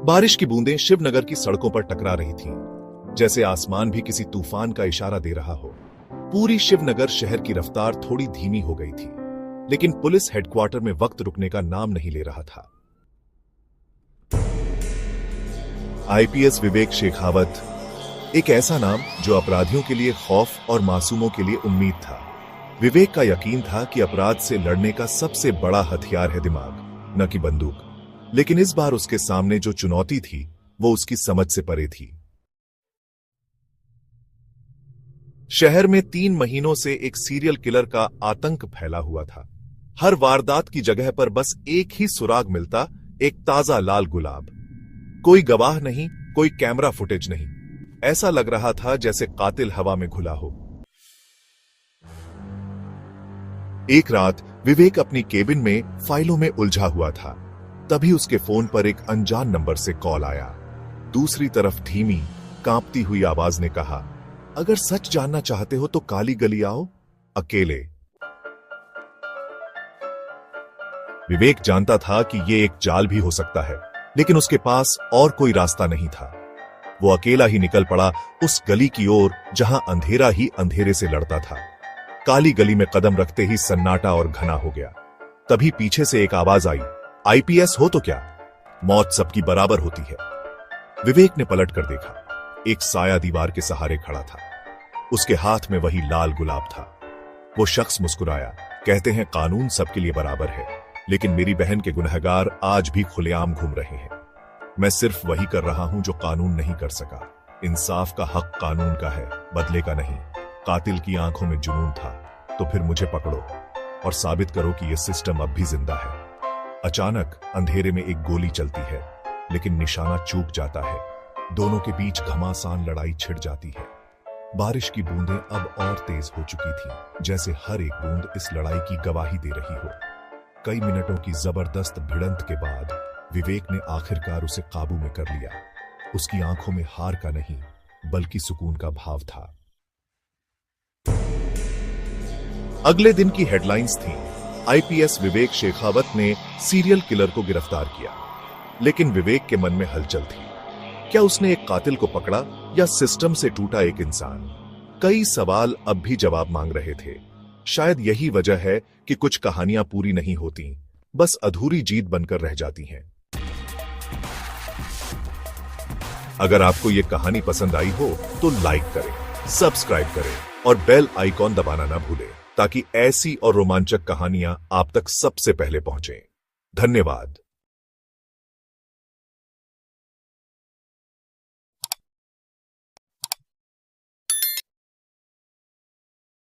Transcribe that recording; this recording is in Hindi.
बारिश की बूंदें शिवनगर की सड़कों पर टकरा रही थीं, जैसे आसमान भी किसी तूफान का इशारा दे रहा हो। पूरी शिवनगर शहर की रफ्तार थोड़ी धीमी हो गई थी, लेकिन पुलिस हेडक्वार्टर में वक्त रुकने का नाम नहीं ले रहा था। आईपीएस विवेक शेखावत, एक ऐसा नाम जो अपराधियों के लिए खौफ और मासूमों के लिए उम्मीद था। विवेक का यकीन था कि अपराध से लड़ने का सबसे बड़ा हथियार है दिमाग, न कि बंदूक। लेकिन इस बार उसके सामने जो चुनौती थी वो उसकी समझ से परे थी। शहर में 3 महीनों से एक सीरियल किलर का आतंक फैला हुआ था। हर वारदात की जगह पर बस एक ही सुराग मिलता, एक ताजा लाल गुलाब। कोई गवाह नहीं, कोई कैमरा फुटेज नहीं। ऐसा लग रहा था जैसे कातिल हवा में घुला हो। एक रात विवेक अपनी केबिन में फाइलों में उलझा हुआ था। तभी उसके फोन पर एक अनजान नंबर से कॉल आया। दूसरी तरफ धीमी, कांपती हुई आवाज ने कहा, अगर सच जानना चाहते हो तो काली गली आओ, अकेले। विवेक जानता था कि यह एक जाल भी हो सकता है, लेकिन उसके पास और कोई रास्ता नहीं था। वो अकेला ही निकल पड़ा उस गली की ओर जहां अंधेरा ही अंधेरे से लड़ता था। काली गली में कदम रखते ही सन्नाटा और घना हो गया। तभी पीछे से एक आवाज आई, आईपीएस हो तो क्या, मौत सबकी बराबर होती है। विवेक ने पलट कर देखा। एक साया दीवार के सहारे खड़ा था। उसके हाथ में वही लाल गुलाब था। वो शख्स मुस्कुराया, कहते हैं कानून सबके लिए बराबर है, लेकिन मेरी बहन के गुनहगार आज भी खुलेआम घूम रहे हैं। मैं सिर्फ वही कर रहा हूं जो कानून नहीं कर सका। इंसाफ का हक कानून का है, बदले का नहीं। कातिल की आंखों में जुनून था, तो फिर मुझे पकड़ो और साबित करो कि यह सिस्टम अब भी जिंदा है। अचानक अंधेरे में एक गोली चलती है, लेकिन निशाना चूक जाता है। दोनों के बीच घमासान लड़ाई छिड़ जाती है। बारिश की बूंदें अब और तेज हो चुकी थीं, जैसे हर एक बूंद इस लड़ाई की गवाही दे रही हो। कई मिनटों की जबरदस्त भिड़ंत के बाद विवेक ने आखिरकार उसे काबू में कर लिया। उसकी आंखों में हार का नहीं, बल्कि सुकून का भाव था। अगले दिन की हेडलाइंस थी, आईपीएस विवेक शेखावत ने सीरियल किलर को गिरफ्तार किया। लेकिन विवेक के मन में हलचल थी। क्या उसने एक कातिल को पकड़ा या सिस्टम से टूटा एक इंसान? कई सवाल अब भी जवाब मांग रहे थे। शायद यही वजह है कि कुछ कहानियां पूरी नहीं होती, बस अधूरी जीत बनकर रह जाती हैं। अगर आपको यह कहानी पसंद आई हो तो लाइक करें, सब्सक्राइब करें और बेल आइकॉन दबाना ना भूलें, ताकि ऐसी और रोमांचक कहानियां आप तक सबसे पहले पहुंचें। धन्यवाद।